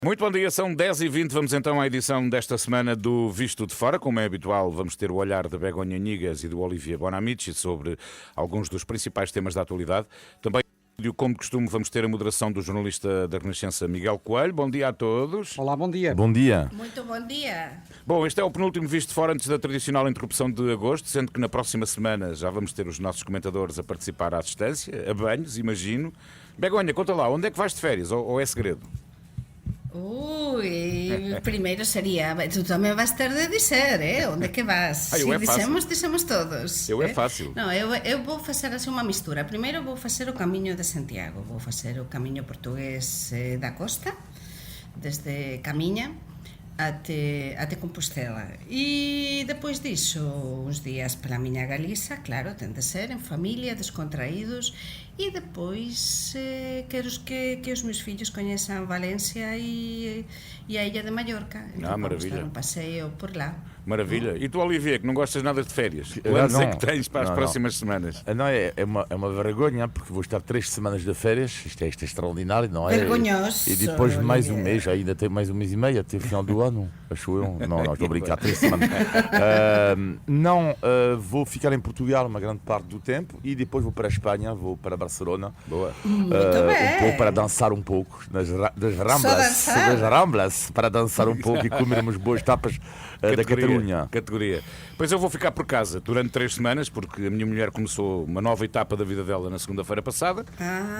Muito bom dia, são 10h20. Vamos então à edição desta semana do Visto de Fora. Como é habitual, vamos ter o olhar de Begonha Nigas e do Olivier Bonamici sobre alguns dos principais temas da atualidade. Também, como costume, vamos ter a moderação do jornalista da Renascença, Miguel Coelho. Bom dia a todos. Olá, bom dia. Bom dia. Muito bom dia. Bom, este é o penúltimo Visto de Fora antes da tradicional interrupção de agosto, sendo que na próxima semana já vamos ter os nossos comentadores a participar à distância, a banhos, imagino. Begonha, conta lá, onde é que vais de férias ou é segredo? Primeiro seria, tu também vais ter de dizer, onde é que vas? Eu Se é fácil. dissemos todos. Eu é fácil. Não, eu vou fazer assim uma mistura. Primeiro vou fazer o caminho de Santiago, vou fazer o caminho português da costa, desde Caminha até Compostela. E depois disso, uns dias pela minha Galiza, claro, tem de ser em família, descontraídos. E depois quero que os meus filhos conheçam Valência e a Ilha de Mallorca. Então vamos maravilha. dar um passeio por lá. Maravilha. E tu, Olivier, que não gostas nada de férias? Eu Quantos não. é que tens para as Não. próximas semanas? Não, é uma vergonha, porque vou estar 3 semanas de férias, isto é extraordinário, não é? Vergonhoso. E depois mais um Olivier. mês, ainda tem mais um mês e meio, até o final do ano, acho eu. Não, estou a brincar, 3 semanas. Vou ficar em Portugal uma grande parte do tempo e depois vou para a Espanha, vou para Barcelona. Boa. Muito Um bem. pouco para dançar um pouco das dançar? Ramblas, para dançar um pouco e comermos boas tapas da Catalunha. Categoria. Pois eu vou ficar por casa durante 3 semanas, porque a minha mulher começou uma nova etapa da vida dela na segunda-feira passada.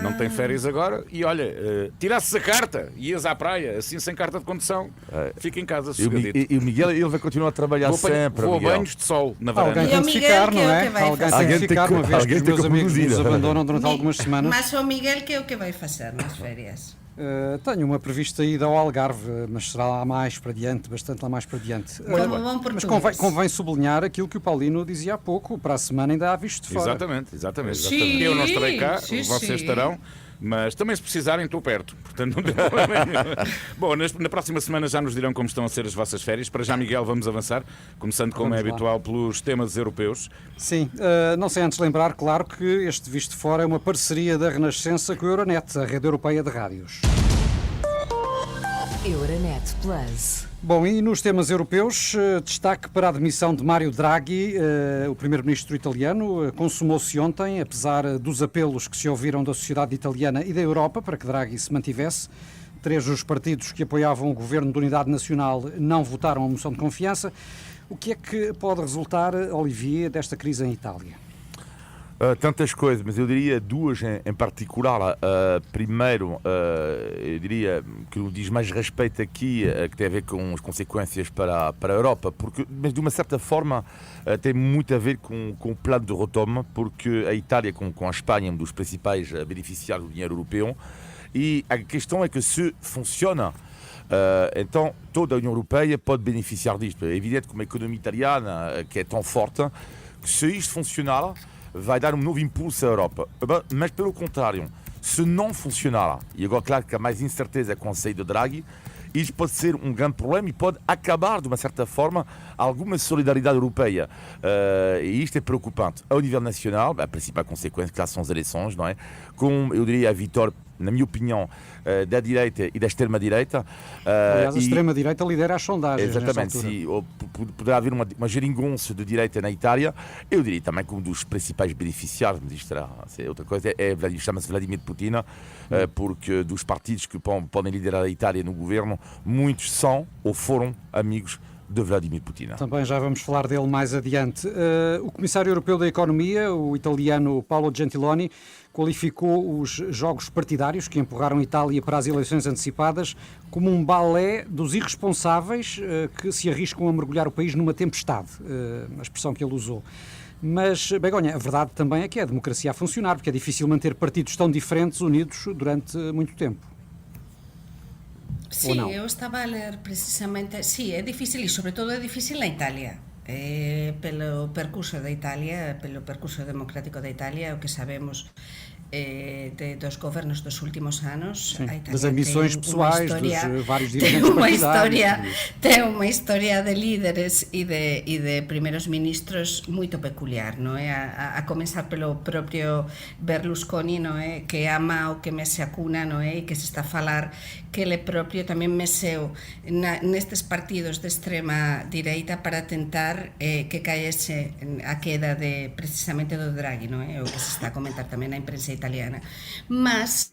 Não tem férias agora. E olha, tirasses a carta, ias à praia, assim sem carta de condução. Fica em casa, sossegadito. E o Miguel, ele vai continuar a trabalhar sempre. Vou a Miguel. banhos de sol na varanda. Alguém E tem o de Miguel, ficar, que não é o é? que vai Alguém fazer? tem Alguém de tem ficar, que- uma vez que alguém os tem meus que amigos produzir. nos abandonam durante algumas semanas. Mas o Miguel, que é o que vai fazer nas férias? Tenho uma prevista ida ao Algarve, mas será lá mais para diante, bastante lá mais para diante. Como bom Mas português. convém sublinhar aquilo que o Paulino dizia há pouco, para a semana ainda há visto de fora. Exatamente. Sim, Eu não estarei cá, sim, vocês sim. estarão. Mas também, se precisarem, estou perto. Portanto, não tem problema nenhum. Bom, na próxima semana já nos dirão como estão a ser as vossas férias. Para já, Miguel, vamos avançar, começando, como é Vamos lá. habitual, pelos temas europeus. Sim, não sei antes lembrar, claro, que este visto de fora é uma parceria da Renascença com a Euronet, a rede europeia de rádios. Euronet Plus. Bom, e nos temas europeus, destaque para a admissão de Mário Draghi, o primeiro-ministro italiano, consumou-se ontem, apesar dos apelos que se ouviram da sociedade italiana e da Europa para que Draghi se mantivesse. 3 dos partidos que apoiavam o governo de unidade nacional não votaram a moção de confiança. O que é que pode resultar, Olivier, desta crise em Itália? Tantas coisas, mas eu diria duas em particular. Primeiro, eu diria que o diz mais respeito aqui, que tem a ver com as consequências para a Europa, mas de uma certa forma tem muito a ver com o plano de retoma, porque a Itália, com a Espanha, é um dos principais beneficiários do dinheiro europeu, e a questão é que se funciona, então toda a União Europeia pode beneficiar disto. É evidente que uma economia italiana que é tão forte, que se isto funcionar, vai dar um novo impulso à Europa. Mas, pelo contrário, se não funcionar, e agora, claro que há mais incerteza com a saída de Draghi, isto pode ser um grande problema e pode acabar, de uma certa forma, alguma solidariedade europeia. E isto é preocupante. Ao nível nacional, a principal consequência, claro, são as eleições, não é? Com, eu diria, a vitória, na minha opinião, da direita e da extrema-direita. Aliás, a extrema-direita lidera as sondagens. Exatamente, nesta altura. poderá haver uma geringonça de direita na Itália. Eu diria também que um dos principais beneficiários, mas isto é outra coisa, chama-se Vladimir Putin, porque dos partidos que podem liderar a Itália no governo, muitos são ou foram amigos de Vladimir Putin. Também já vamos falar dele mais adiante. O Comissário Europeu da Economia, o italiano Paolo Gentiloni, qualificou os jogos partidários que empurraram a Itália para as eleições antecipadas como um balé dos irresponsáveis que se arriscam a mergulhar o país numa tempestade, a expressão que ele usou. Mas, Begonha, a verdade também é que é a democracia a funcionar, porque é difícil manter partidos tão diferentes unidos durante muito tempo. Sim, eu estava a ler precisamente. Sim, é difícil e, sobretudo, é difícil na Itália. Pelo percurso da Itália, pelo percurso democrático da Itália, o que sabemos dos governos dos últimos anos. Sim, das ambições pessoais dos vários dirigentes tem uma história de líderes e de primeiros ministros muito peculiar, não é? A começar pelo próprio Berlusconi, não é? Que ama o que mece a cuna, não é? E que se está a falar que ele próprio também meceu nestes partidos de extrema direita para tentar que caese a queda precisamente do Draghi, não é? O que se está a comentar tamén na imprensa italiana. Mas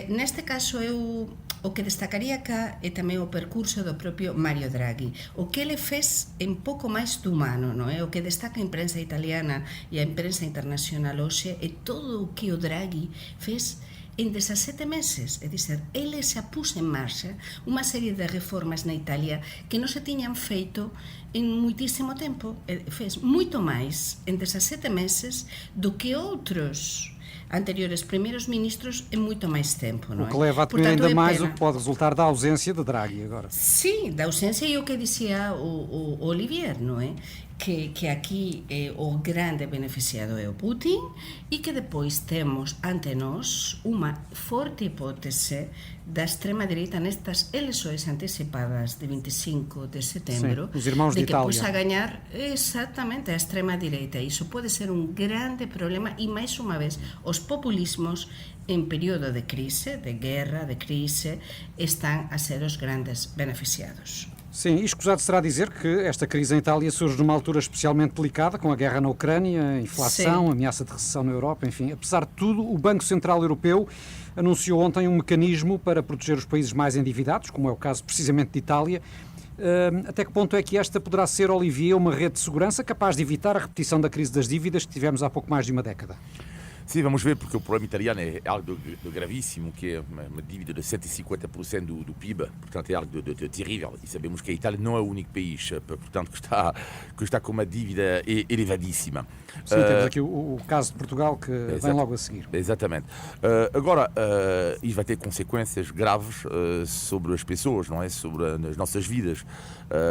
neste caso eu o que destacaría cá é tamén o percurso do propio Mario Draghi. O que ele fez en pouco máis de humano, non é? O que destaca a imprensa italiana e a imprensa internacional hoxe é todo o que o Draghi fez en 17 meses, é dizer, ele se puso en marcha unha serie de reformas na Italia que non se tiñan feito en moitísimo tempo, fez moito máis en 17 meses do que outros anteriores primeiros ministros em muito mais tempo, não é? O que leva a temer ainda mais o que pode resultar da ausência de Draghi agora. Sim, da ausência e o que dizia o Olivier, não é? Que aqui o grande beneficiado é o Putin e que depois temos ante nós uma forte hipótese da extrema-direita nestas eleições antecipadas de 25 de setembro. Sim, os irmãos de Itália. Que possa ganhar exatamente a extrema-direita. Isso pode ser um grande problema e, mais uma vez, os populismos em período de crise, de guerra, de crise, estão a ser os grandes beneficiados. Sim, e escusado será dizer que esta crise em Itália surge numa altura especialmente delicada, com a guerra na Ucrânia, a inflação, a ameaça de recessão na Europa, enfim. Apesar de tudo, o Banco Central Europeu anunciou ontem um mecanismo para proteger os países mais endividados, como é o caso precisamente de Itália. Até que ponto é que esta poderá ser, Olivier, uma rede de segurança capaz de evitar a repetição da crise das dívidas que tivemos há pouco mais de uma década? Sim, vamos ver, porque o problema italiano é algo de gravíssimo, que é uma dívida de 150% do PIB, portanto é algo de terrível. E sabemos que a Itália não é o único país, portanto, que está com uma dívida elevadíssima. Sim, temos aqui o caso de Portugal, que vem logo a seguir. Exatamente. Agora, isso vai ter consequências graves sobre as pessoas, não é? Sobre as nossas vidas.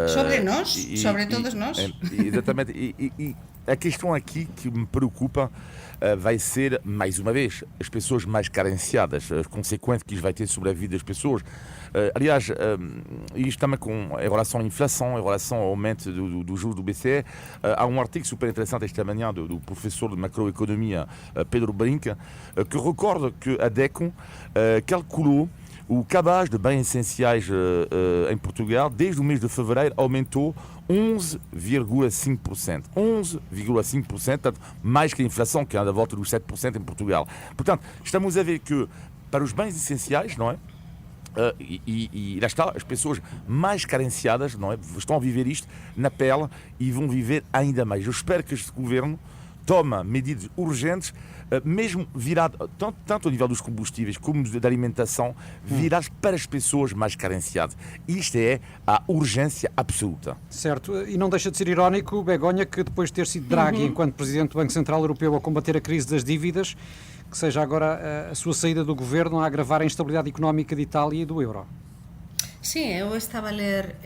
Sobre nós, sobre todos nós. Exatamente. E a questão aqui que me preocupa vai ser, mais uma vez, as pessoas mais carenciadas, as consequências que isso vai ter sobre a vida das pessoas. Aliás, isto também em relação à inflação, em relação ao aumento do juros do BCE, há um artigo super interessante esta manhã do professor de macroeconomia Pedro Brinca, que recorda que a DECO calculou o cabaz de bens essenciais em Portugal, desde o mês de fevereiro, aumentou 11,5%. 11,5%, portanto, mais que a inflação, que anda à volta dos 7% em Portugal. Portanto, estamos a ver que, para os bens essenciais, não é? E lá está, as pessoas mais carenciadas, não é? Estão a viver isto na pele e vão viver ainda mais. Eu espero que este governo tome medidas urgentes, mesmo virado, tanto a nível dos combustíveis como da alimentação, virados para as pessoas mais carenciadas. Isto é a urgência absoluta. Certo, e não deixa de ser irónico, Begonha, que depois de ter sido Draghi, enquanto Presidente do Banco Central Europeu, a combater a crise das dívidas, que seja agora a sua saída do governo a agravar a instabilidade económica de Itália e do euro. Sim, eu estava a ler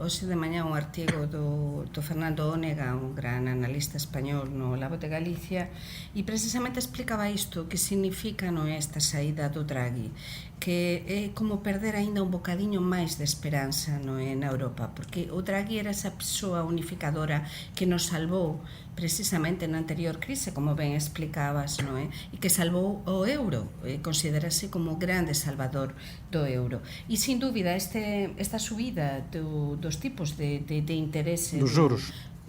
hoxe de mañá un artigo do Fernando Ónega, un gran analista español no La Voz de Galicia, e precisamente explicaba isto, que significa esta saída do Draghi, que é como perder aínda un bocadiño máis de esperanza na Europa, porque o Draghi era esa persoa unificadora que nos salvou precisamente na anterior crise, como ben explicabas, e que salvou o euro, considerase como o grande salvador do euro. E, sin dúbida, esta subida dos tipos de interese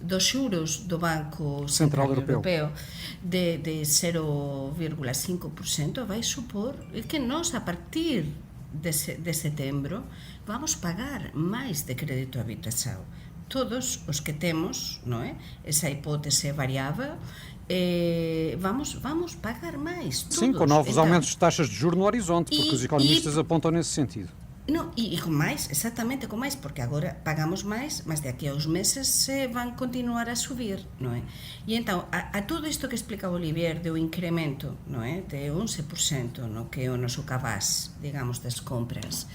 dos xuros do Banco Central Europeo de 0,5% vai supor que nós, a partir de setembro, vamos pagar máis de crédito à habitação. Todos os que temos, essa hipótese variável, vamos pagar mais. Todos. Sim, com novos aumentos de taxas de juros no horizonte, porque os economistas apontam nesse sentido. Não, e com mais, exatamente com mais, porque agora pagamos mais, mas daqui a uns meses vão continuar a subir, não é? E então, a tudo isto que explica o Olivier do incremento, não é? De 11%, que é o nosso cabaz, digamos, das compras,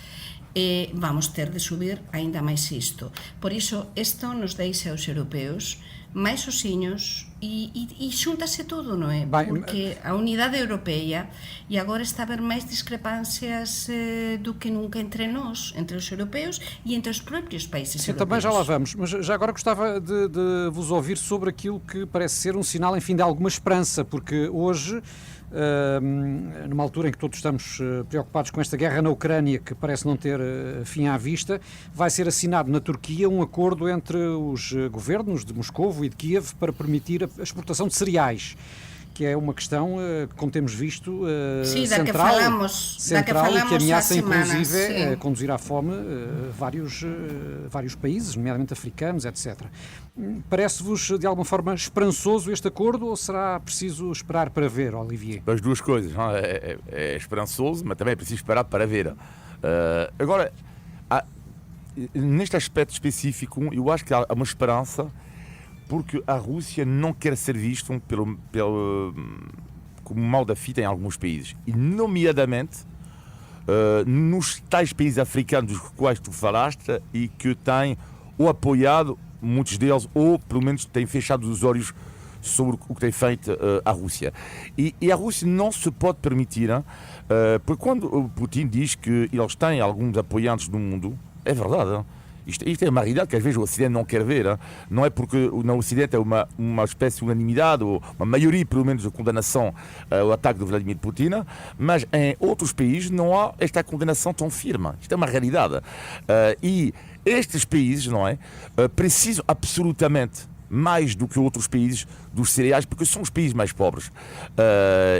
e vamos ter de subir aínda máis isto. Por iso, isto nos deixa aos europeos máis osiños e xuntase todo, non é? Porque a unidade europeia, e agora está a haber máis discrepâncias do que nunca entre nós, entre os europeus e entre os próprios países europeus. Também já lá vamos, mas já agora gostava de vos ouvir sobre aquilo que parece ser um sinal, enfim, de alguma esperança, porque hoje, numa altura em que todos estamos preocupados com esta guerra na Ucrânia, que parece não ter fim à vista, vai ser assinado na Turquia um acordo entre os governos de Moscovo e de Kiev para permitir a exportação de cereais, que é uma questão, como temos visto, central, e que ameaça inclusive conduzir à fome vários países, nomeadamente africanos, etc. Parece-vos de alguma forma esperançoso este acordo ou será preciso esperar para ver, Olivier? As duas coisas, não? É esperançoso, mas também é preciso esperar para ver. Agora, neste aspecto específico, eu acho que há uma esperança, porque a Rússia não quer ser vista como mal da fita em alguns países, e nomeadamente nos tais países africanos dos quais tu falaste e que têm ou apoiado muitos deles ou pelo menos têm fechado os olhos sobre o que tem feito a Rússia. E a Rússia não se pode permitir, porque quando o Putin diz que eles têm alguns apoiantes no mundo, é verdade. Isto é uma realidade que às vezes o Ocidente não quer ver. Não é porque no Ocidente é uma espécie de unanimidade, ou uma maioria, pelo menos, de condenação ao ataque de Vladimir Putin, mas em outros países não há esta condenação tão firme. Isto é uma realidade. E estes países, não é, precisam absolutamente mais do que outros países dos cereais, porque são os países mais pobres.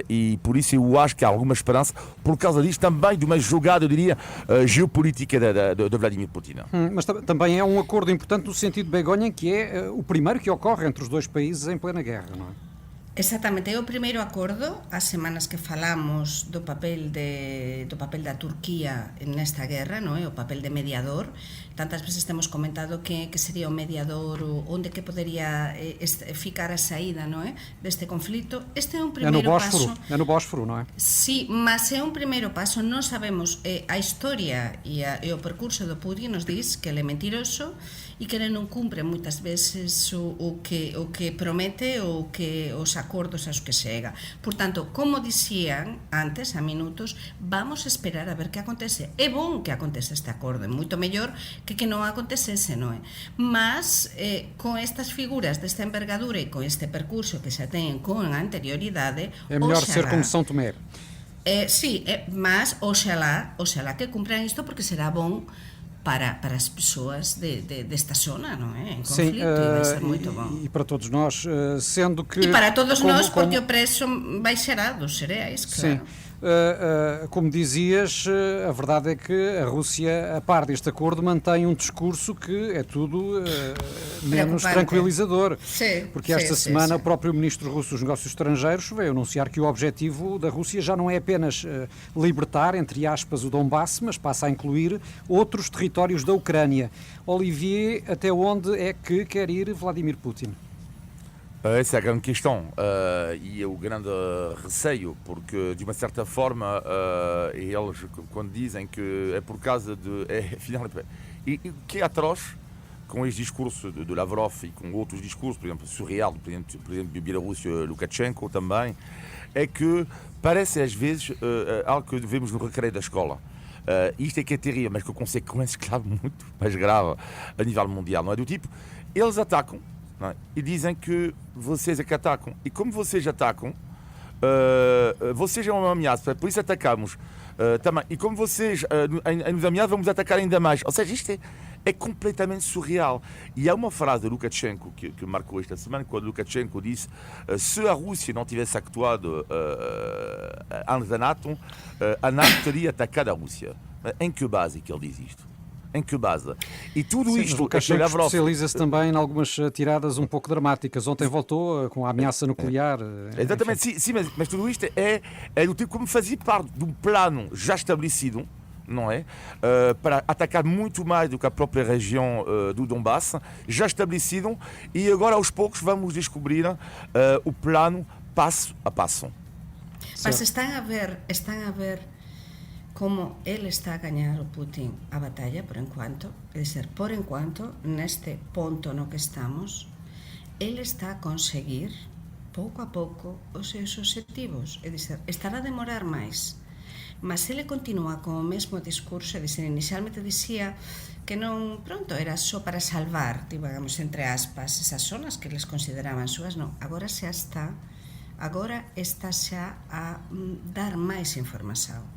E por isso eu acho que há alguma esperança, por causa disto, também de uma jogada, eu diria, geopolítica de Vladimir Putin. Mas também é um acordo importante no sentido de Begonha, que é o primeiro que ocorre entre os dois países em plena guerra, não é? Exactamente, é o primeiro acordo, as semanas que falamos do papel da Turquía nesta guerra, non é? O papel de mediador. Tantas veces temos comentado que sería o mediador, onde que podería ficar a saída, non é? Deste conflito. Este é un primeiro paso. É no Bósforo, non é? Sí, mas é un primeiro paso. Non sabemos, a historia e o percurso do Putin nos diz que ele é mentiroso e que ele non cumpre moitas veces o que promete ou que os acordos aos que chega. Por tanto, como dicían antes, a minutos, vamos esperar a ver que acontece. É bon que acontece este acordo, é moito mellor que non acontecese, non é? Mas, con estas figuras desta envergadura e con este percurso que xa ten con anterioridade, é melhor ser como São Tomé. Sí, mas oxalá que cumpran isto, porque será bon para as pessoas desta zona, não é? Em conflito, vai ser muito bom. E para todos nós, sendo que... E para todos nós, porque o preço baixará dos cereais, claro. Sim. Como dizias, a verdade é que a Rússia, a par deste acordo, mantém um discurso que é tudo menos tranquilizador. Sim, porque esta semana o próprio ministro russo dos Negócios Estrangeiros veio anunciar que o objetivo da Rússia já não é apenas libertar, entre aspas, o Donbass, mas passa a incluir outros territórios da Ucrânia. Olivier, até onde é que quer ir Vladimir Putin? Essa é a grande questão e é o grande receio, porque de uma certa forma eles, quando dizem que é por causa de... E o que é atroz com este discurso de Lavrov e com outros discursos, por exemplo, surreal do presidente de Bielorrússia, Lukashenko também, é que parece às vezes algo que vemos no recreio da escola. Isto é que é terrível, mas com consequências, claro, muito mais graves a nível mundial, não é? Do tipo, eles atacam, não é? E dizem que vocês é que atacam. E como vocês atacam, vocês é uma ameaça, por isso atacamos também. E como vocês nos ameaçam, vamos atacar ainda mais. Ou seja, isto é completamente surreal. E há uma frase de Lukashenko que marcou esta semana, quando Lukashenko disse se a Rússia não tivesse actuado antes da NATO, a NATO teria atacado a Rússia. Em que base que ele diz isto? Em que base? E tudo isto... Lukashenko especializa-se também em algumas tiradas um pouco dramáticas. Ontem voltou com a ameaça nuclear. Exatamente, sim, mas tudo isto é do tipo como fazia parte de um plano já estabelecido, não é? Para atacar muito mais do que a própria região do Donbass, já estabelecido, e agora aos poucos vamos descobrir o plano passo a passo. Mas estão a ver como ele está a gañar o Putin a batalla por enquanto, é dizer, por enquanto, neste ponto no que estamos, ele está a conseguir pouco a pouco os seus obxectivos, é dizer, estará a demorar máis, mas ele continúa con o mesmo discurso, é dizer, inicialmente dicía que non, pronto, era só para salvar, digamos, entre aspas, esas zonas que eles consideraban súas, non, agora xa está xa a dar máis información.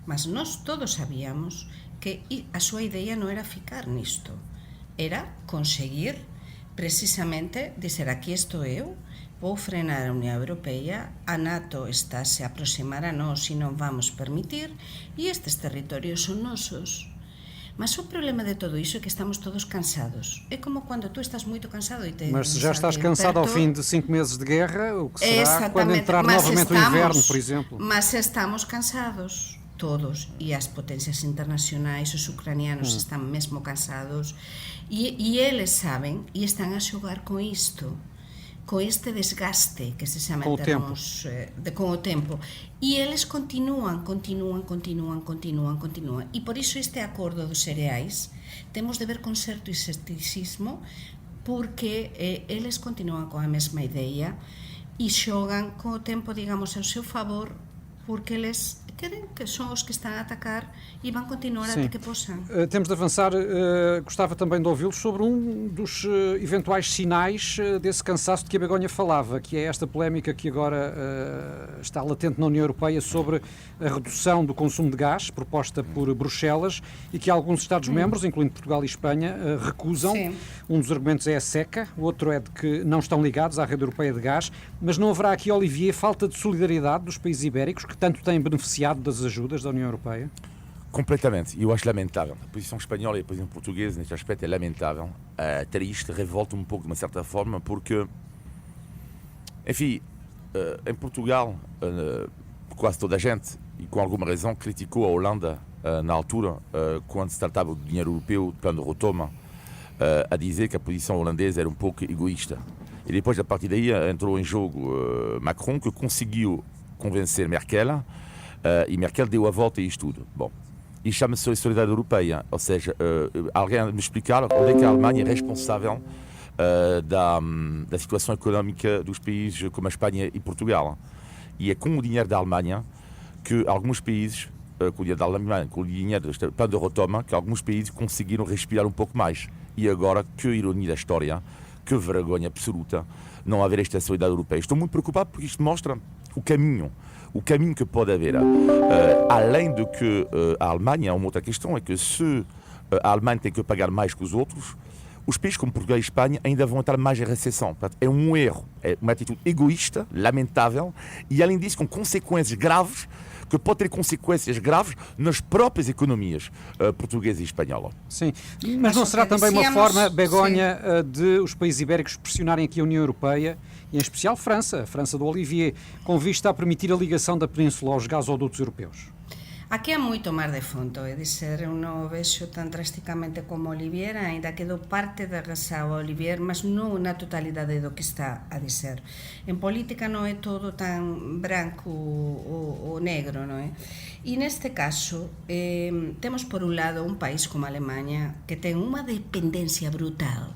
Mas nós todos sabíamos que a súa idea non era ficar nisto, era conseguir precisamente dizer, aquí estou eu, vou frenar a Unión Europea, a NATO está se aproximar a nós e non vamos permitir, e estes territorios son nosos. Mas o problema de todo iso é que estamos todos cansados. É como quando tu estás moito cansado e te... Mas se já estás cansado ao fim de 5 meses de guerra, o que será quando entrar mas novamente o inverno, por exemplo? Mas estamos cansados, todos, e as potencias internacionais, os ucranianos están mesmo cansados, e eles saben, e están a xogar con isto, con este desgaste que se chama en termos con o tempo, e eles continúan, e por iso este acordo dos cereais temos de ver con certo escepticismo, porque eles continúan con a mesma idea e xogan co tempo, digamos, ao seu favor, porque eles querem que son os que están a atacar e vão continuar até que possam. Temos de avançar. Gostava também de ouvi-los sobre um dos eventuais sinais desse cansaço de que a Begonha falava, que é esta polémica que agora está latente na União Europeia sobre a redução do consumo de gás proposta por Bruxelas e que alguns Estados-membros, incluindo Portugal e Espanha, recusam. Sim. Um dos argumentos é a seca, o outro é de que não estão ligados à rede europeia de gás, mas não haverá aqui, Olivier, falta de solidariedade dos países ibéricos que tanto têm beneficiado das ajudas da União Europeia? Completamente. Eu acho lamentável. A posição espanhola e a posição portuguesa neste aspecto é lamentável. Triste, revolta um pouco de uma certa forma, porque, enfim, em Portugal, quase toda a gente, e com alguma razão, criticou a Holanda na altura, quando se tratava do dinheiro europeu, do plano de retoma, a dizer que a posição holandesa era um pouco egoísta. E depois, a partir daí, entrou em jogo Macron, que conseguiu convencer Merkel, e Merkel deu a volta a isto tudo. Bom, e chama-se solidariedade europeia, ou seja, alguém me explicar onde é que a Alemanha é responsável da situação económica dos países como a Espanha e Portugal. E é com o dinheiro da Alemanha que alguns países, com o dinheiro da Alemanha, com o dinheiro do plano de retoma, que alguns países conseguiram respirar um pouco mais. E agora, que ironia da história, que vergonha absoluta não haver esta solidariedade europeia. Estou muito preocupado porque isto mostra o caminho que pode haver. Além de que a Alemanha, uma outra questão é que se a Alemanha tem que pagar mais que os outros, os países como Portugal e Espanha ainda vão entrar mais em recessão. Portanto, é um erro, é uma atitude egoísta, lamentável, e além disso com consequências graves, que pode ter consequências graves nas próprias economias portuguesa e espanhola. Sim, mas não será também uma forma, Begonha, de os países ibéricos pressionarem aqui a União Europeia, e em especial a França do Olivier, com vista a permitir a ligação da Península aos gasodutos europeus? Aquí há moito máis de fondo, é dizer, eu non o vexo tan drásticamente como Olivier, ainda que do parte da razão a Olivier, mas non na totalidade do que está a dizer. En política non é todo tan branco ou negro, non é? E neste caso, temos por un lado un país como a Alemanha que ten unha dependencia brutal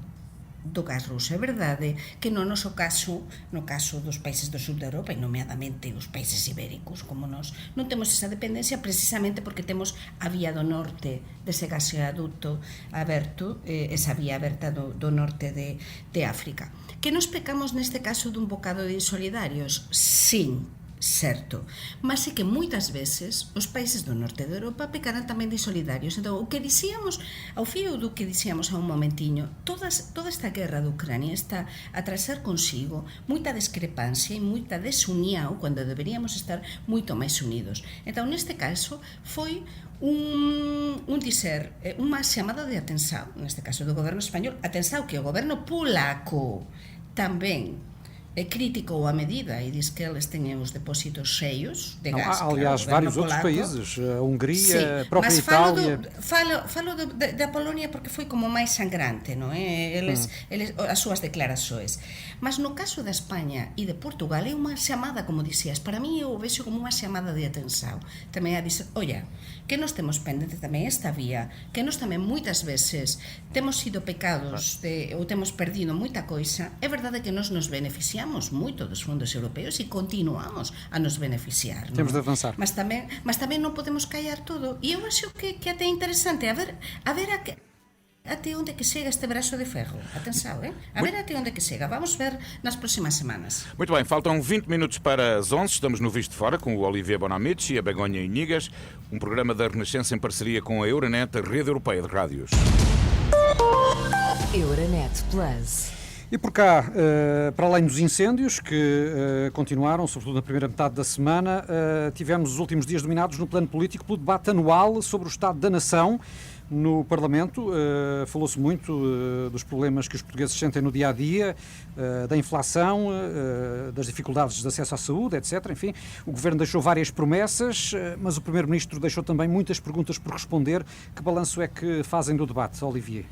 do gas ruso. É verdade que no noso caso, no caso dos países do sur de Europa, e nomeadamente os países ibéricos como nós, non temos esa dependencia precisamente porque temos a vía do norte dese gasoduto aberto, esa vía aberta do norte de África. Que nos pecamos neste caso dun bocado de insolidarios? Sim, certo, mas é que moitas veces os países do norte de Europa pecarán tamén de solidarios. Entón, o que dixíamos, ao fío do que dixíamos a un momentiño, toda esta guerra de Ucrania está a trazer consigo moita discrepancia e moita desunião cando deberíamos estar moito máis unidos. Entón, neste caso, foi unha chamada de atención, neste caso do goberno español, atención que o goberno polaco tamén criticou a medida e diz que eles têm os depósitos cheios de gás. Há, aliás, vários outros países, a Hungria, a própria Itália. Falo da Polónia porque foi como máis sangrante, non é? Eles, as súas declarações. Mas no caso da España e de Portugal é unha chamada, como dicías, para mí eu vexo como unha chamada de atención. Tamén a dizer, olla, que nos temos pendente tamén esta vía, que nos tamén moitas veces temos sido pecados ou temos perdido moita coisa. É verdade que nos beneficiamos moito dos fondos europeos e continuamos a nos beneficiar, non? Temos de avançar. Mas tamén non podemos callar todo. E eu acho que até é interesante a ver até onde que chega este braço de ferro. Atenção, a ver até onde que chega. Vamos ver nas próximas semanas. Muito bem, faltam 20 minutos para as 11. Estamos no Visto de Fora com o Olivier Bonamici e a Begonha Inigas, um programa da Renascença em parceria com a Euronet, a rede europeia de rádios. Euronet Plus. E por cá, para além dos incêndios que continuaram, sobretudo na primeira metade da semana, tivemos os últimos dias dominados no plano político pelo debate anual sobre o Estado da Nação. No Parlamento falou-se muito dos problemas que os portugueses sentem no dia-a-dia, da inflação, das dificuldades de acesso à saúde, etc. Enfim, o Governo deixou várias promessas, mas o Primeiro-Ministro deixou também muitas perguntas por responder. Que balanço é que fazem do debate, Olivier?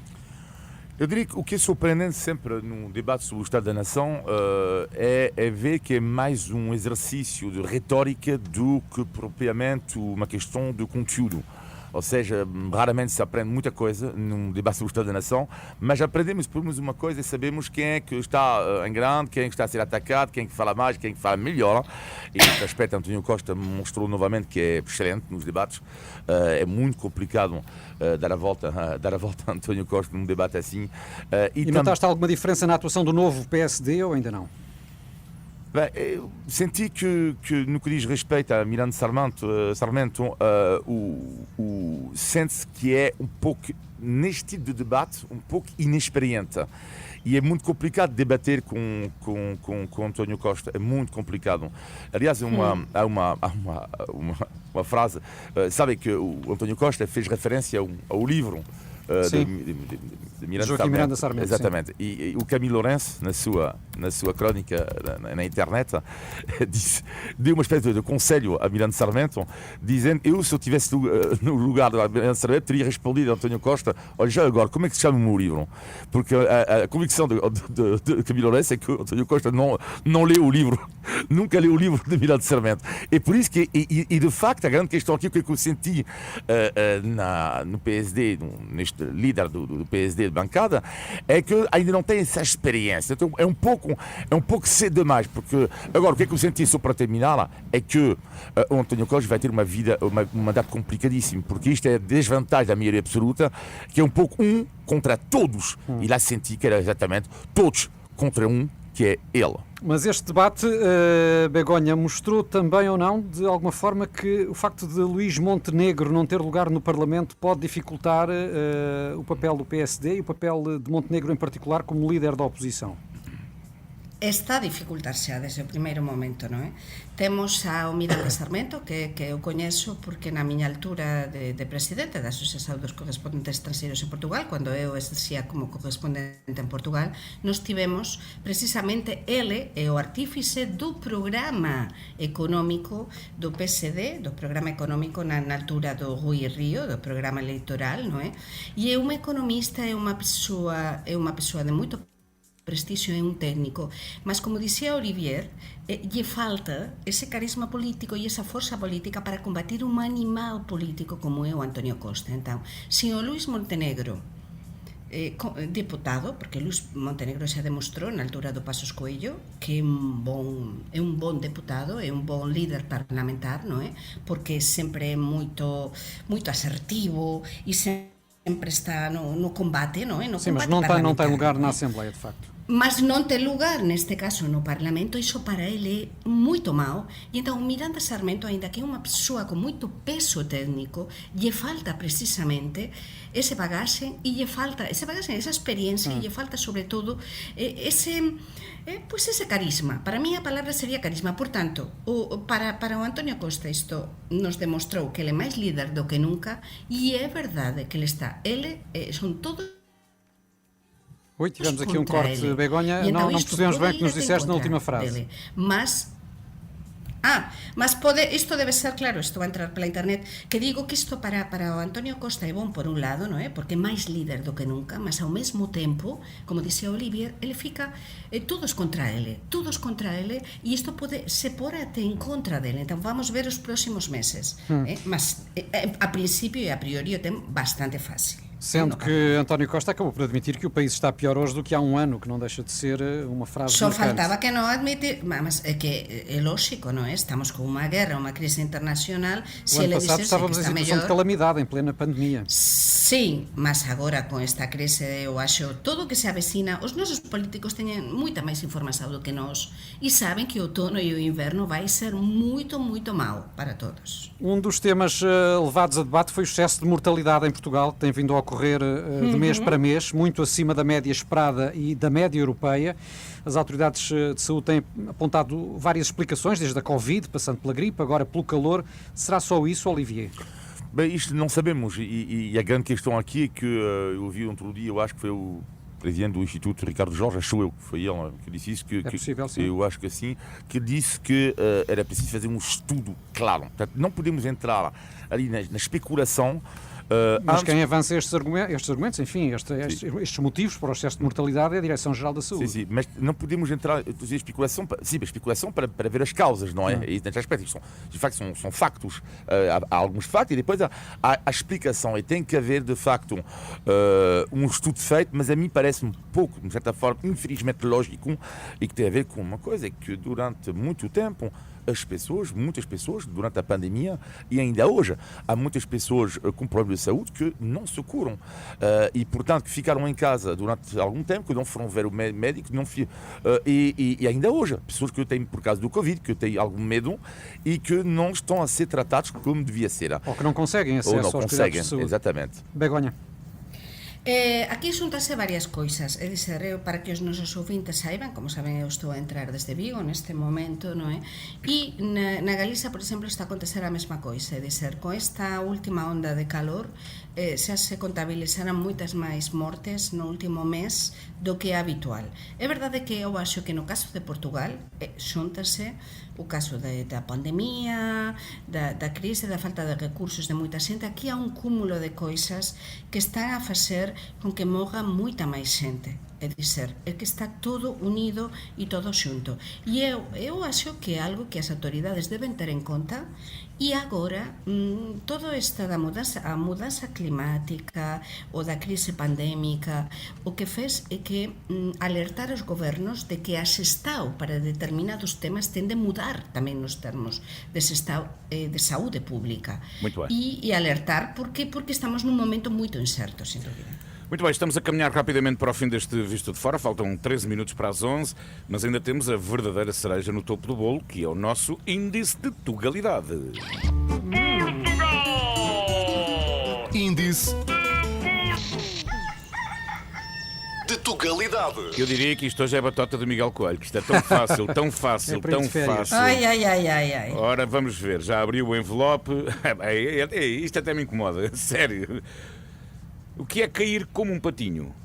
Eu diria que o que é surpreendente sempre num debate sobre o Estado da Nação é ver que é mais um exercício de retórica do que propriamente uma questão de conteúdo. Ou seja, raramente se aprende muita coisa num debate sobre o Estado da Nação, mas aprendemos por menos uma coisa e sabemos quem é que está em grande, quem é que está a ser atacado, quem é que fala mais, quem é que fala melhor. E nesse aspecto, António Costa mostrou novamente que é excelente nos debates. É muito complicado dar a volta a António Costa num debate assim. E notaste alguma diferença na atuação do novo PSD ou ainda não? Bem, eu senti que no que diz respeito a Miranda Sarmento, sente-se que é um pouco, neste tipo de debate, um pouco inexperiente. E é muito complicado debater com António Costa, é muito complicado. Aliás, há uma frase, sabe que o António Costa fez referência ao livro de Miranda Sarmento. Exatamente. E o Camilo Lourenço, na sua crónica na internet, deu uma espécie de conselho a Miranda Sarmento, dizendo: eu, se eu estivesse no lugar de Miranda Sarmento, teria respondido a António Costa: olha, já agora, como é que se chama o meu livro? Porque a convicção de Camilo Lourenço é que o António Costa não leu o livro, nunca leu o livro de Miranda Sarmento. É por isso que, e de facto, a grande questão aqui, o que eu senti no PSD, neste líder do PSD de bancada, é que ainda não tem essa experiência. Então é um pouco cedo demais, porque agora o que é que eu senti, só para terminar, é que o António Costa vai ter um mandato complicadíssimo, porque isto é a desvantagem da maioria absoluta, que é um pouco um contra todos. E lá senti que era exatamente todos contra um, que é ele. Mas este debate, Begonha, mostrou também ou não, de alguma forma, que o facto de Luís Montenegro não ter lugar no Parlamento pode dificultar o papel do PSD e o papel de Montenegro em particular como líder da oposição? Está a dificultar-se desde o primeiro momento, non é? Temos ao Miranda Sarmento, que eu coñezo porque na miña altura de presidente da Asociación dos Correspondentes Estrangeiros en Portugal, cando eu exercía como correspondente en Portugal, nos tivemos precisamente ele é o artífice do programa económico do PSD, do programa económico na altura do Rui Rio, do programa eleitoral, non é? E é un economista, é unha persoa de moito prestigio, é un técnico, mas como dicía Olivier, lle falta ese carisma político e esa forza política para combatir un animal político como é o António Costa. Entón, se o Luís Montenegro deputado, porque Luís Montenegro xa demostrou na altura do Pasos Coelho que é un bon deputado, é un bon líder parlamentar, non é? Porque sempre é moito asertivo e sempre está no combate, non é? Sim, mas não tem lugar na Assembleia, de facto. Mas non ten lugar, neste caso, no Parlamento, iso para ele é moito mau. E entón, Miranda Sarmento, aínda que é unha persoa con moito peso técnico, lle falta precisamente ese bagaxe, e lle falta esa experiencia, e lle falta, sobre todo, ese carisma. Para mí a palabra sería carisma. Por tanto, para o António Costa isto nos demostrou que ele é máis líder do que nunca, e é verdade que ele son todos Oi, tivemos aqui um contra corte, ele. Begonha. E então Não isto percebemos pode bem o que nos ir en disseste na contra última frase. dele. Mas isto debe ser claro, isto vai entrar pela internet, que digo que isto para o Antonio Costa é bom por un lado, non é? Porque é máis líder do que nunca, mas ao mesmo tempo, como dixía Olivier, ele fica todos contra ele, e isto pode se pôr até en contra dele. Então vamos ver os próximos meses. Mas a princípio e a priori o ten bastante fácil. Sendo que António Costa acabou por admitir que o país está pior hoje do que há um ano, que não deixa de ser uma frase Só marcante. faltaba que non admitir, mas é que é lógico, non é? Estamos con unha guerra, unha crise internacional, O se ano ele passado dixese estávamos que em está situação de mellor. calamidade, em plena pandemia. Sí, mas agora con esta crise, eu acho, todo o que se avecina, os nosos políticos teñen moita máis información do que nós e saben que o outono e o inverno vai ser moito, moito mau para todos. Um dos temas levados a debate foi o excesso de mortalidade em Portugal, que tem vindo a ocorrer de mês para mês, muito acima da média esperada e da média europeia. As autoridades de saúde têm apontado várias explicações, desde a Covid, passando pela gripe, agora pelo calor. Será só isso, Olivier? Bem, isto não sabemos. E a grande questão aqui é que eu ouvi outro dia, eu acho que foi o presidente do Instituto, Ricardo Jorge, achou eu que foi ele que disse isso. É possível, sim. Eu acho que sim, que disse que era preciso fazer um estudo claro. Portanto, não podemos entrar ali na especulação. Mas quem avança estes argumentos, enfim, estes motivos para o excesso de mortalidade é a Direção-Geral da Saúde. Sim, mas não podemos entrar em especulação, especulação para ver as causas, não é? E nesse aspecto, de facto, são factos. Há alguns factos e depois há a explicação. E tem que haver, de facto, um estudo feito, mas a mim parece um pouco, de certa forma, infelizmente lógico, e que tem a ver com uma coisa, é que durante muito tempo muitas pessoas, durante a pandemia e ainda hoje, há muitas pessoas com problemas de saúde que não se curam e, portanto, que ficaram em casa durante algum tempo, que não foram ver o médico, e ainda hoje, pessoas que têm, por causa do Covid, que têm algum medo e que não estão a ser tratados como devia ser. Ou que não conseguem acesso aos cuidados de saúde. Exatamente. Begonha. Aquí xuntase varias coisas, é dizer, para que os nosos ouvintes saiban, como saben, eu estou a entrar desde Vigo neste momento, non é? E na Galiza, por exemplo, está a acontecer a mesma coisa, é dizer, con esta última onda de calor xa se contabilizaran moitas máis mortes no último mes do que é habitual. É verdade que eu acho que no caso de Portugal xuntase o caso da pandemia, da crise, da falta de recursos de moita xente. Aquí há un cúmulo de coisas que están a facer con que morra moita máis xente. É dizer, é que está todo unido e todo xunto. E eu acho que é algo que as autoridades deben ter en conta. E agora, todo esta a mudanza climática ou da crise pandémica, o que fez é que alertar os gobernos de que a Sestao para determinados temas ten de mudar tamén nos termos de Sestao de saúde pública. Muito bem. E alertar porque estamos num momento moito incerto, sem dúvida. Muito bem, estamos a caminhar rapidamente para o fim deste Visto de Fora. Faltam 13 minutos para as 11, mas ainda temos a verdadeira cereja no topo do bolo, que é o nosso índice de tugalidade. Índice de tugalidade. Eu diria que isto hoje é a batota de Miguel Coelho, que isto é tão fácil, tão fácil, É para ir tão de férias. fácil. Ai. Ora, vamos ver, já abriu o envelope. Isto até me incomoda, sério. O que é cair como um patinho?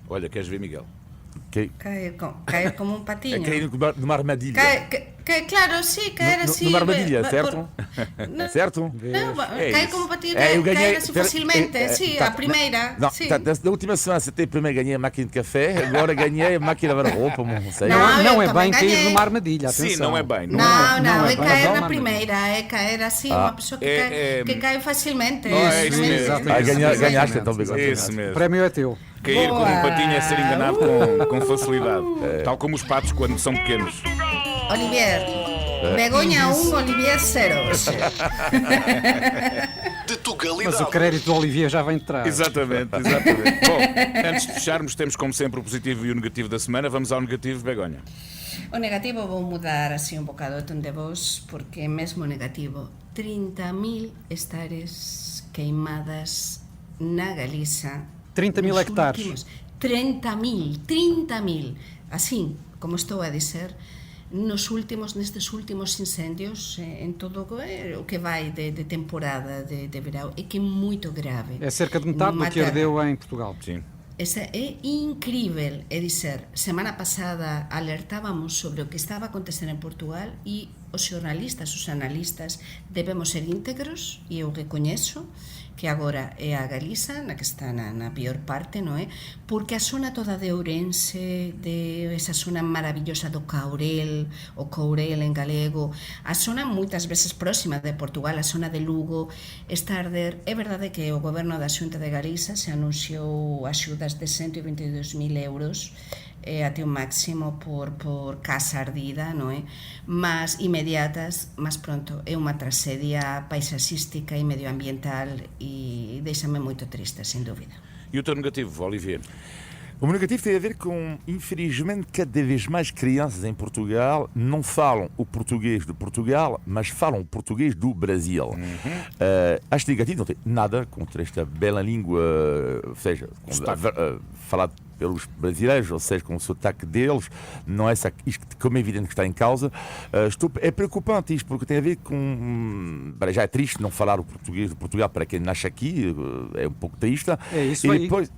Olha, queres ver, Miguel? Cair como um patinho. É cair numa armadilha. Claro, sí, caer así. Numa armadilha, certo? Certo? Não, É cair isso. como um patinho, Eu ganhei. cair assim facilmente, sim, a primeira. Não, sim. da última semana até primeiro ganhei a máquina de café, agora ganhei a máquina de lavar roupa, não sei. Não, Não eu é bem também cair ganhei. numa armadilha, atenção. Sim, não é bem. Não, é é bem. cair Não, na primeira, é cair assim, uma pessoa que cai facilmente. É isso mesmo. Exatamente. Ganhaste então, Bigode. Isso O mesmo. prémio é teu. Cair Boa. como um patinho é ser enganado com facilidade. Tal como os patos quando são pequenos. Olivier, Begonha 1, Olivier 0. De tugalidade. Mas o crédito do Olivier já vem de trás. Exatamente. Bom, antes de fecharmos, temos como sempre o positivo e o negativo da semana. Vamos ao negativo, Begonha. O negativo vou mudar así un bocado o ton de voz, porque mesmo negativo, 30.000 hectáreas queimadas na Galiza. 30.000 nos hectares. últimos 30.000, así como estou a dizer, nestes últimos incendios en todo o que vai de temporada de verão, é que é moito grave. É cerca de metade do que ardeu em Portugal. Sim. Esa é incrível, é dizer, semana pasada alertábamos sobre o que estaba a acontecer en Portugal e os xornalistas, os analistas debemos ser íntegros e eu recoñezo que agora é a Galiza na que está na pior parte, non é? Porque a zona toda de Ourense, de esa zona maravillosa do Caurel, o Courel en galego, a zona moitas veces próxima de Portugal, a zona de Lugo, está a arder. É verdade que o goberno da Xunta de Galiza se anunciou axudas de 122.000 euros até o máximo por casa ardida, non é? Mas inmediatas, mas pronto, é unha traxedia paisaxística e medioambiental e deixa-me moito triste, sem dúvida. E o teu negativo, Olivier? O meu negativo tem a ver com, infelizmente, cada vez mais crianças em Portugal não falam o português de Portugal, mas falam o português do Brasil. Acho negativo, não tem nada contra esta bela língua, ou seja, falado pelos brasileiros, ou seja, com o sotaque deles, não é isto como é evidente que está em causa. É preocupante isto, porque tem a ver com... Já é triste não falar o português de Portugal para quem nasce aqui, é um pouco triste. É isso e aí. depois,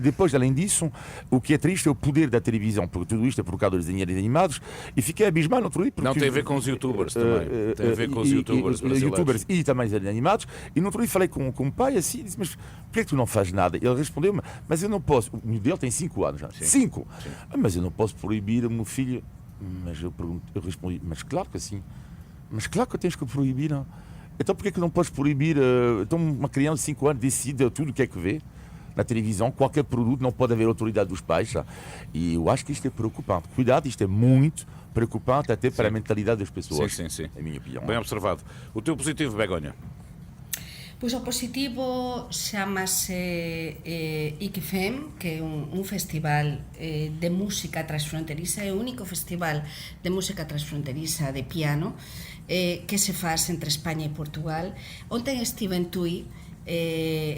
depois, além disso, o que é triste é o poder da televisão, porque tudo isto é por causa dos desenhos animados, e fiquei abismado no outro dia. Não, tem a ver com os youtubers também. Tem a ver com os youtubers brasileiros. Youtubers e também os desenhos animados. E no outro dia falei com o pai assim, disse, mas por que tu não fazes nada? Ele respondeu-me, mas eu não posso. O meu dele tem 5 anos já. 5! Mas eu não posso proibir o meu filho. Mas eu respondi, mas claro que sim. Mas claro que tens que proibir. Não? Então porquê que não podes proibir? Então uma criança de 5 anos decide tudo o que é que vê na televisão, qualquer produto, não pode haver autoridade dos pais. Já. E eu acho que isto é preocupante. Cuidado, isto é muito preocupante até para a mentalidade das pessoas. Sim. É a minha opinião. Bem observado. O teu positivo, Begonha? Pois o positivo chamase ICFEM, que é un festival de música transfronteriza, é o único festival de música transfronteriza de piano que se faz entre España e Portugal. Ontem estive en Tui.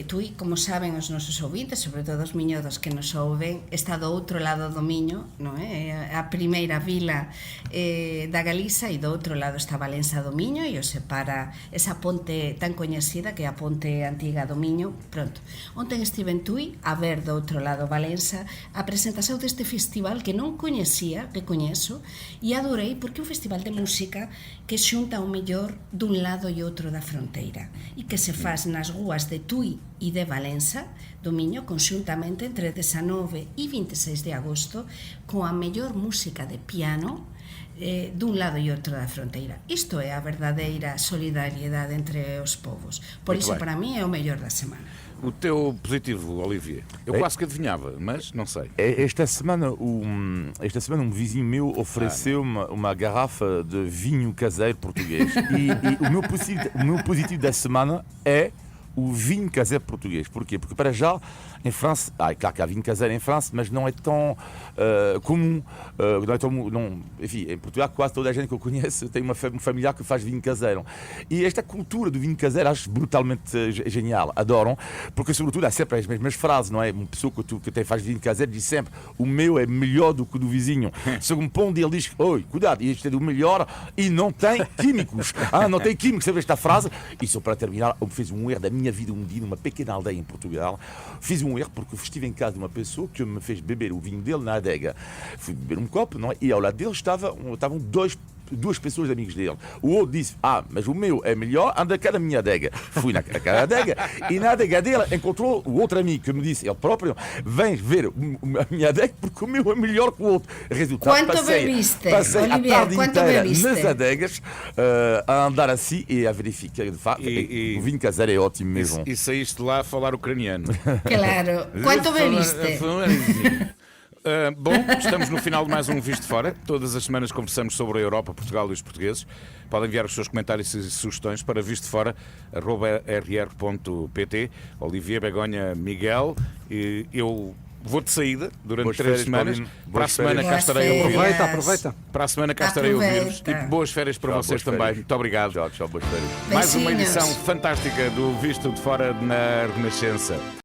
Tui, como saben os nosos ouvintes, sobre todo os miñodos que nos ouven, está do outro lado do Miño, non é? A primeira vila da Galiza, e do outro lado está Valença do Miño, e o separa esa ponte tan coñecida que é a ponte antiga do Miño. Pronto, ontem estive en Tui a ver do outro lado Valença a presentación deste festival que non coñecía, que coñezo, e adorei porque é un festival de música que xunta o mellor dun lado e outro da fronteira e que se faz nas rúas de Tui e de Valença do Miño conxuntamente entre 19 e 26 de agosto con a mellor música de piano dun lado e outro da fronteira. Isto é a verdadeira solidariedade entre os povos. Por Muito iso, bem. para mí, é o mellor da semana. O teu positivo, Olivier? Eu quase que adivinhava, mas não sei. Esta semana um vizinho meu ofereceu-me uma garrafa de vinho caseiro português. E o meu positivo da semana é o vinho caseiro português. Porquê? Porque para já, em França, é claro que há vinho caseiro em França, mas não é tão comum. Enfim, em Portugal quase toda a gente que eu conheço tem um familiar que faz vinho caseiro. E esta cultura do vinho caseiro acho brutalmente genial. Adoram, porque sobretudo há sempre as mesmas frases, não é? Uma pessoa que até faz vinho caseiro diz sempre o meu é melhor do que o do vizinho. Segundo ponto, ele diz, oi, cuidado, este é do melhor e não tem químicos. Não tem químicos, sabe esta frase? E só para terminar, eu fiz um erro da minha vida um dia numa pequena aldeia em Portugal. Fiz um erro porque estive em casa de uma pessoa que me fez beber o vinho dele na adega. Fui beber um copo, não é? E ao lado dele estavam duas pessoas amigos dele. O outro disse, mas o meu é melhor, anda cá na minha adega. Fui naquela adega e na adega dele encontrou o outro amigo que me disse, ele próprio, vem ver a minha adega porque o meu é melhor que o outro. Resultado, passei Olivier, a tarde inteira nas adegas a andar assim e a verificar de facto o vinho caseiro é ótimo mesmo. E saíste lá a falar ucraniano. Claro. Quanto bebiste? Bom, estamos no final de mais um Visto de Fora. Todas as semanas conversamos sobre a Europa, Portugal e os portugueses. Podem enviar os seus comentários e sugestões para vistofora@rr.pt. Olivier, Begonha, Miguel. Eu vou de saída durante boas 3 férias, semanas. Paulinho. Para a semana cá Boas estarei a ouvir. férias. Aproveita. Para a semana cá estarei a ouvir-vos. E boas férias para Tchau, vocês boas também. férias. Muito obrigado. Tchau, boas férias. Mais uma Beijinhos. edição fantástica do Visto de Fora na Renascença.